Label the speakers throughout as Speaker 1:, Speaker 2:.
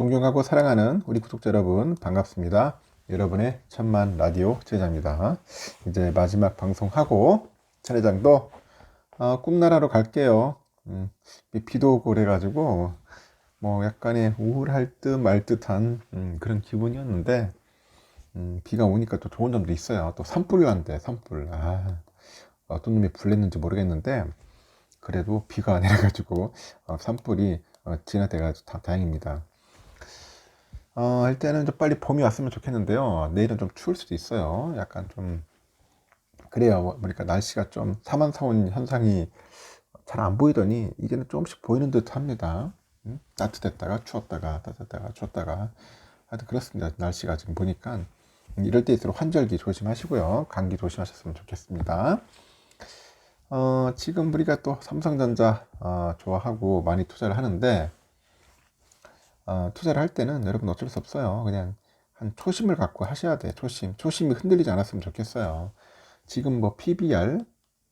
Speaker 1: 존경하고 사랑하는 우리 구독자 여러분 반갑습니다. 여러분의 천만 라디오 제자입니다. 이제 마지막 방송하고 차례장도 꿈나라로 갈게요. 비도 오고 그래가지고 뭐 약간의 우울할 듯 말 듯한 그런 기분이었는데 비가 오니까 또 좋은 점도 있어요. 또 산불 난대 산불. 어떤 놈이 불냈는지 모르겠는데 그래도 비가 내려가지고 산불이 진화돼가지고 다행입니다. 일단은 좀 빨리 봄이 왔으면 좋겠는데요. 내일은 좀 추울 수도 있어요. 약간 좀 그래요. 그러니까 날씨가 좀 사만사온 현상이 잘 안 보이더니 이제는 조금씩 보이는 듯 합니다. 따뜻했다가 추웠다가 따뜻했다가 추웠다가 하여튼 그렇습니다. 날씨가 지금 보니까 이럴 때일수록 환절기 조심하시고요. 감기 조심하셨으면 좋겠습니다. 지금 우리가 또 삼성전자 좋아하고 많이 투자를 하는데 투자를 할 때는 여러분 어쩔 수 없어요. 그냥 한 초심을 갖고 하셔야 돼. 초심이 흔들리지 않았으면 좋겠어요. 지금 뭐 PBR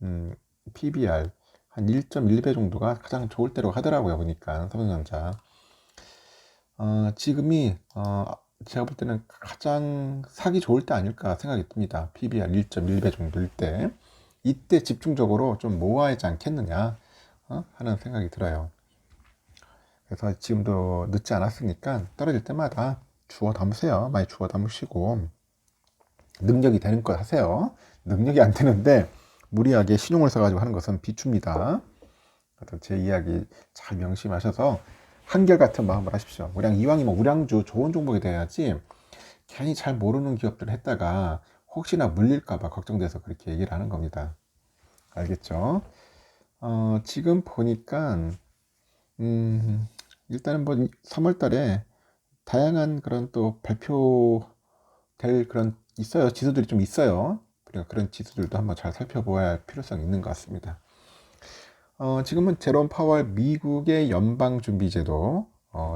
Speaker 1: 한 1.1배 정도가 가장 좋을 때로 하더라고요. 보니까 삼성전자 지금이 제가 볼 때는 가장 사기 좋을 때 아닐까 생각이 듭니다. PBR 1.1배 정도일 때 이때 집중적으로 좀 모아야 하지 않겠느냐 하는 생각이 들어요. 그래서 지금도 늦지 않았으니까 떨어질 때마다 주워 담으세요. 많이 주워 담으시고 능력이 되는 거 하세요. 능력이 안 되는데 무리하게 신용을 써가지고 하는 것은 비춥니다. 제 이야기 잘 명심하셔서 한결같은 마음을 하십시오. 이왕이면 우량주 좋은 종목이 돼야지 괜히 잘 모르는 기업들 했다가 혹시나 물릴까봐 걱정돼서 그렇게 얘기를 하는 겁니다. 알겠죠? 지금 보니까 일단은 뭐 3월 달에 다양한 그런 또 발표될 그런 있어요. 지수들이 좀 있어요. 그러니까 그런 지수들도 한번 잘 살펴보아야 할 필요성이 있는 것 같습니다. 지금은 제롬 파월 미국의 연방준비제도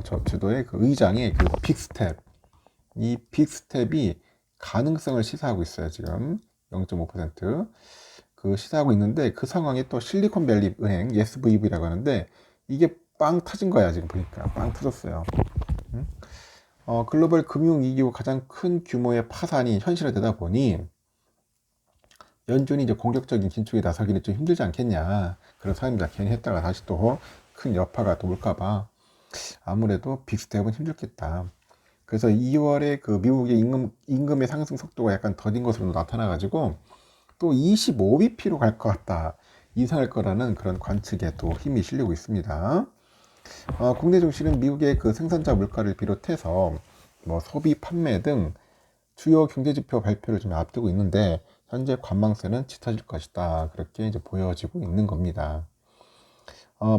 Speaker 1: 저 주도의 그 의장의 그 빅스텝 이 빅스텝이 가능성을 시사하고 있어요. 지금 0.5% 시사하고 있는데 그 상황에 또 실리콘밸리 은행 SVB라고 하는데 이게 빵 터진 거야. 지금 보니까 빵 터졌어요. 글로벌 금융위기 후 가장 큰 규모의 파산이 현실화되다 보니 연준이 이제 공격적인 긴축에 나서기는 좀 힘들지 않겠냐. 그런 사람입니다. 괜히 했다가 다시 또 큰 여파가 또 올까봐 아무래도 빅스텝은 힘들겠다. 그래서 2월에 그 미국의 임금의 상승 속도가 약간 더딘 것으로 나타나가지고 또 25bp로 갈 것 같다. 이상할 거라는 그런 관측에 또 힘이 실리고 있습니다. 국내 증시는 미국의 그 생산자 물가를 비롯해서 뭐 소비, 판매 등 주요 경제지표 발표를 좀 앞두고 있는데 현재 관망세는 짙어질 것이다. 그렇게 이제 보여지고 있는 겁니다.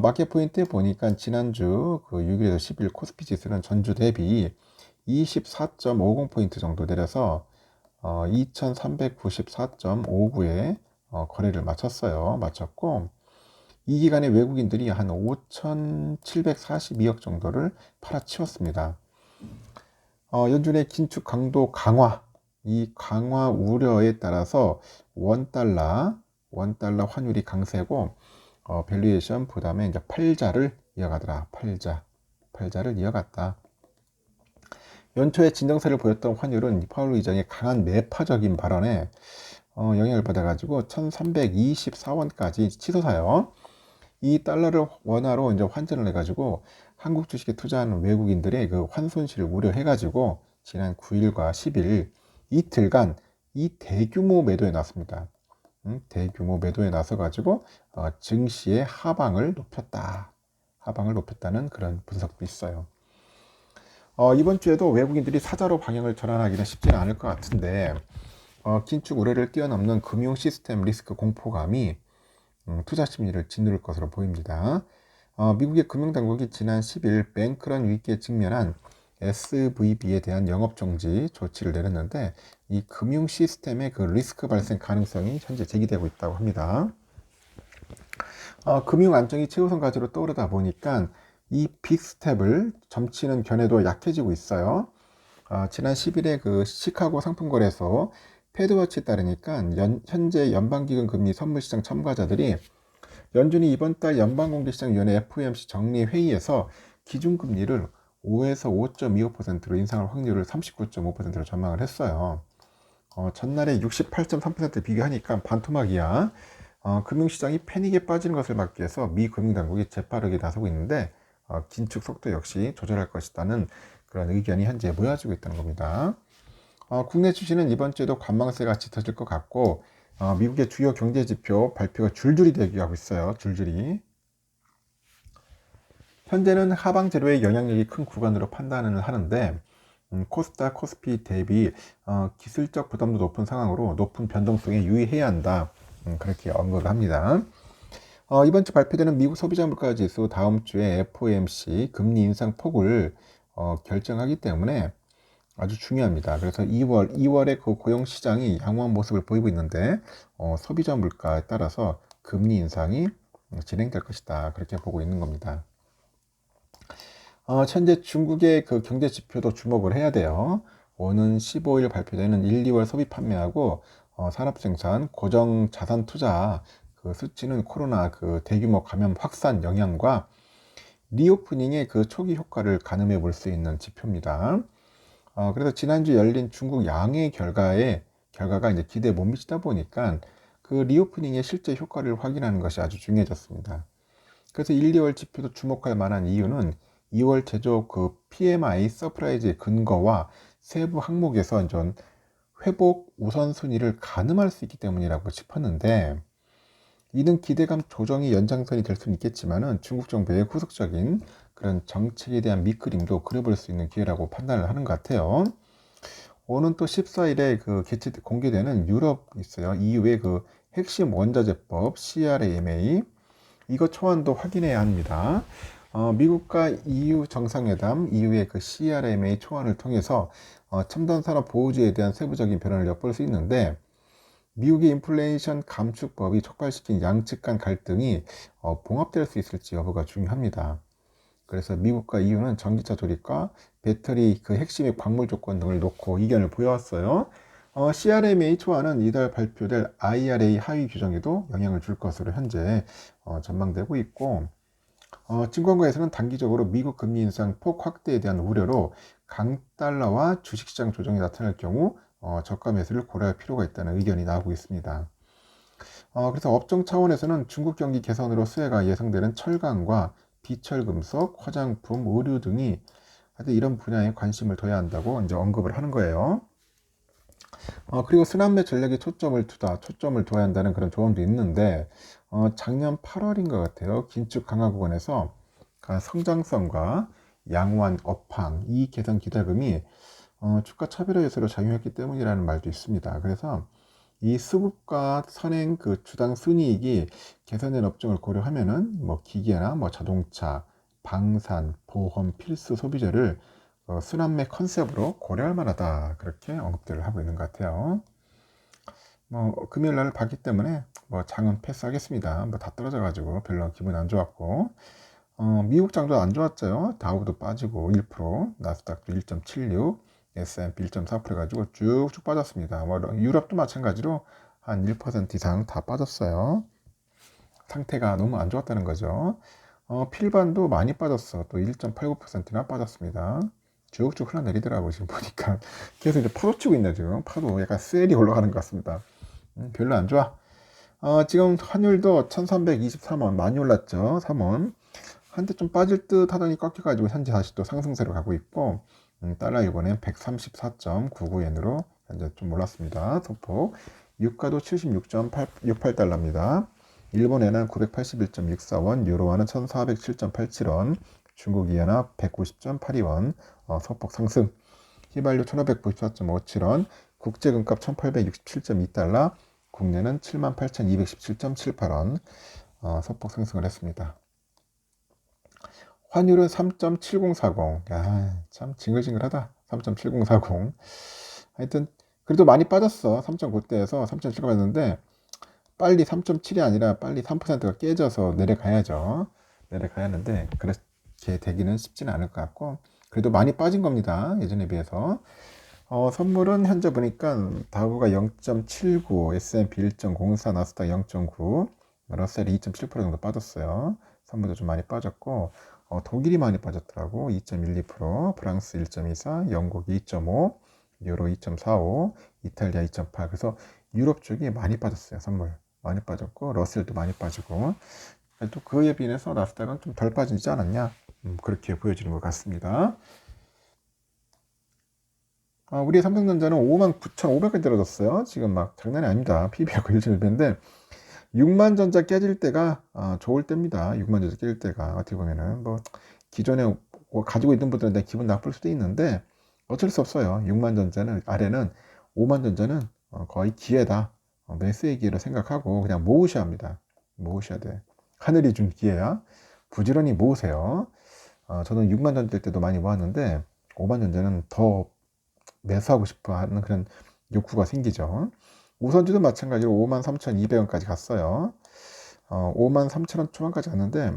Speaker 1: 마켓 포인트에 보니까 지난주 그 6일에서 10일 코스피 지수는 전주 대비 24.50포인트 정도 내려서 2394.59에 거래를 마쳤고 이 기간에 외국인들이 한 5,742억 정도를 팔아치웠습니다. 연준의 긴축 강도 강화, 이 강화 우려에 따라서 원달러 환율이 강세고 밸류에이션 부담에 이제 팔자를 이어가더라. 팔자를 이어갔다. 연초에 진정세를 보였던 환율은 파월 의장의 강한 매파적인 발언에 영향을 받아가지고 1324원까지 치솟아요. 이 달러를 원화로 이제 환전을 해가지고 한국 주식에 투자하는 외국인들의 그 환손실을 우려해가지고 지난 9일과 10일 이틀간 이 대규모 매도에 나섭니다. 대규모 매도에 나서가지고 증시의 하방을 높였다는 그런 분석도 있어요. 이번 주에도 외국인들이 사자로 방향을 전환하기는 쉽지는 않을 것 같은데 긴축 우려를 뛰어넘는 금융 시스템 리스크 공포감이 투자 심리를 짓누를 것으로 보입니다. 미국의 금융당국이 지난 10일 뱅크런 위기에 직면한 SVB에 대한 영업정지 조치를 내렸는데 이 금융 시스템의 그 리스크 발생 가능성이 현재 제기되고 있다고 합니다. 금융 안정이 최우선 과제로 떠오르다 보니까 이 빅스텝을 점치는 견해도 약해지고 있어요. 지난 10일에 그 시카고 상품거래소 패드워치에 따르니까 현재 연방기금 금리 선물시장 참가자들이 연준이 이번 달 연방공개시장위원회 FOMC 정리회의에서 기준금리를 5에서 5.25%로 인상할 확률을 39.5%로 전망을 했어요. 전날에 68.3% 비교하니까 반토막이야. 금융시장이 패닉에 빠지는 것을 막기 위해서 미 금융당국이 재빠르게 나서고 있는데 긴축 속도 역시 조절할 것이라는 그런 의견이 현재 모여지고 있다는 겁니다. 국내 주식은 이번 주에도 관망세가 짙어질 것 같고 미국의 주요 경제 지표 발표가 줄줄이 대기하고 있어요. 줄줄이. 현재는 하방 재료의 영향력이 큰 구간으로 판단을 하는데 코스닥, 코스피 대비 기술적 부담도 높은 상황으로 높은 변동성에 유의해야 한다. 그렇게 언급을 합니다. 이번 주 발표되는 미국 소비자 물가 지수 다음 주에 FOMC 금리 인상 폭을 결정하기 때문에 아주 중요합니다. 그래서 2월에 그 고용 시장이 양호한 모습을 보이고 있는데 소비자 물가에 따라서 금리 인상이 진행될 것이다. 그렇게 보고 있는 겁니다. 현재 중국의 그 경제 지표도 주목을 해야 돼요. 오는 15일 발표되는 1, 2월 소비 판매하고 산업 생산, 고정 자산 투자 그 수치는 코로나 그 대규모 감염 확산 영향과 리오프닝의 그 초기 효과를 가늠해 볼 수 있는 지표입니다. 그래서 지난주 열린 중국 양의 결과가 이제 기대에 못 미치다 보니까 그 리오프닝의 실제 효과를 확인하는 것이 아주 중요해졌습니다. 그래서 1, 2월 지표도 주목할 만한 이유는 2월 제조 그 PMI 서프라이즈의 근거와 세부 항목에서 좀 회복 우선순위를 가늠할 수 있기 때문이라고 짚었는데 이는 기대감 조정이 연장선이 될 수는 있겠지만은 중국 정부의 후속적인 그런 정책에 대한 밑그림도 그려볼 수 있는 기회라고 판단을 하는 것 같아요. 오는 또 14일에 그 공개되는 유럽 있어요. EU의 그 핵심 원자재법 CRAMA 이거 초안도 확인해야 합니다. 미국과 EU 정상회담, EU의 그 CRMA 초안을 통해서 첨단 산업 보호주의에 대한 세부적인 변화를 엿볼 수 있는데 미국의 인플레이션 감축법이 촉발시킨 양측 간 갈등이 봉합될 수 있을지 여부가 중요합니다. 그래서 미국과 EU는 전기차 조립과 배터리 그 핵심의 광물 조건 등을 놓고 이견을 보여왔어요. CRMA 초안은 이달 발표될 IRA 하위 규정에도 영향을 줄 것으로 현재 전망되고 있고 증권가에서는 단기적으로 미국 금리 인상 폭 확대에 대한 우려로 강달러와 주식시장 조정이 나타날 경우 저가 매수를 고려할 필요가 있다는 의견이 나오고 있습니다. 그래서 업종 차원에서는 중국 경기 개선으로 수혜가 예상되는 철강과 비철금속, 화장품, 의류 등이 하여튼 이런 분야에 관심을 둬야 한다고 이제 언급을 하는 거예요. 그리고 순환매 전략에 초점을 둬야 한다는 그런 조언도 있는데, 작년 8월인 것 같아요. 긴축 강화 구간에서 성장성과 양호한 업황, 이익 개선 기대금이 주가 차별화 요소로 작용했기 때문이라는 말도 있습니다. 그래서 이 수급과 선행 그 주당 순이익이 개선된 업종을 고려하면은 뭐 기계나 뭐 자동차, 방산, 보험, 필수 소비재를 순환매 컨셉으로 고려할 만하다 그렇게 언급들을 하고 있는 것 같아요. 뭐 금요일 날 봤기 때문에 뭐 장은 패스하겠습니다. 뭐 다 떨어져가지고 별로 기분 안 좋았고 미국 장도 안 좋았죠. 다우도 빠지고 1%, 나스닥도 1.76, S&P 1.4% 해가지고 쭉쭉 빠졌습니다. 뭐 유럽도 마찬가지로 한 1% 이상 다 빠졌어요. 상태가 너무 안 좋았다는 거죠. 필반도 많이 빠졌어. 또 1.89%나 빠졌습니다. 쭉쭉 흘러내리더라고 지금 보니까 계속 이제 파도 치고 있네 지금. 파도 약간 셀이 올라가는 것 같습니다. 별로 안 좋아. 지금 환율도 1323원 많이 올랐죠. 3원. 한때 좀 빠질 듯 하더니 꺾여가지고 현재 다시 또 상승세로 가고 있고 달러 이번엔 134.99엔으로 현재 좀 올랐습니다. 소폭. 유가도 76.68달러입니다. 일본에는 981.64원, 유로화는 1407.87원, 중국 이엔화 190.82원, 소폭 상승. 휘발유 1594.57원, 국제금값 1867.2달러, 국내는 78,217.78원, 소폭 상승을 했습니다. 환율은 3.7040. 야, 참 징글징글하다. 3.7040. 하여튼 그래도 많이 빠졌어. 3.9대에서 3.7 갔는데 빨리 3.7이 아니라 빨리 3%가 깨져서 내려가야죠. 내려가야 하는데 그렇게 되기는 쉽지는 않을 것 같고 그래도 많이 빠진 겁니다. 예전에 비해서. 선물은 현재 보니까 다우가 0.79, S&P 1.04, 나스닥 0.9, 러셀이 2.7% 정도 빠졌어요. 선물도 좀 많이 빠졌고 독일이 많이 빠졌더라고. 2.12%, 프랑스 1.24, 영국 2.5, 유로 2.45, 이탈리아 2.8. 그래서 유럽 쪽이 많이 빠졌어요. 선물 많이 빠졌고, 러셀도 많이 빠지고. 또 그에 비해서 나스닥은 좀 덜 빠지지 않았냐, 그렇게 보여지는 것 같습니다. 우리의 삼성전자는 59,500까지 떨어졌어요. 지금 막 장난이 아닙니다. PB가 1.1배인데 6만 전자 깨질 때가 좋을 때입니다. 6만 전자 깨질 때가 어떻게 보면은 뭐 기존에 가지고 있는 분들은 기분 나쁠 수도 있는데 어쩔 수 없어요. 6만 전자는 아래는 5만 전자는 거의 기회다. 매수의 기회로 생각하고 그냥 모으셔야 합니다. 모으셔야 돼. 하늘이 준 기회야. 부지런히 모으세요. 저는 6만 전자일 때도 많이 모았는데 5만 전자는 더 매수하고 싶어 하는 그런 욕구가 생기죠. 우선주도 마찬가지로 53,200원까지 갔어요. 53,000원 초반까지 갔는데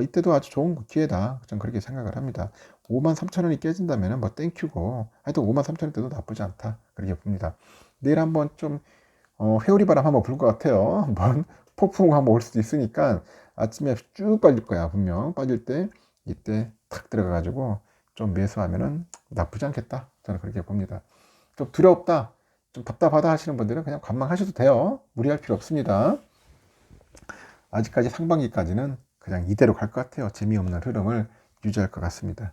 Speaker 1: 이때도 아주 좋은 기회다. 저는 그렇게 생각을 합니다. 53,000원이 깨진다면 뭐 땡큐고 하여튼 53,000원 때도 나쁘지 않다. 그렇게 봅니다. 내일 한번 좀 회오리 바람 한번 불 것 같아요. 한번 폭풍 한번 올 수도 있으니까 아침에 쭉 빠질 거야. 분명 빠질 때 이때 탁 들어가 가지고 좀 매수하면은 나쁘지 않겠다. 저는 그렇게 봅니다. 좀 두렵다, 좀 답답하다 하시는 분들은 그냥 관망하셔도 돼요. 무리할 필요 없습니다. 아직까지 상반기까지는 그냥 이대로 갈 것 같아요. 재미없는 흐름을 유지할 것 같습니다.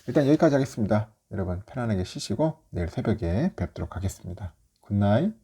Speaker 1: 일단 여기까지 하겠습니다. 여러분 편안하게 쉬시고 내일 새벽에 뵙도록 하겠습니다. 굿나잇.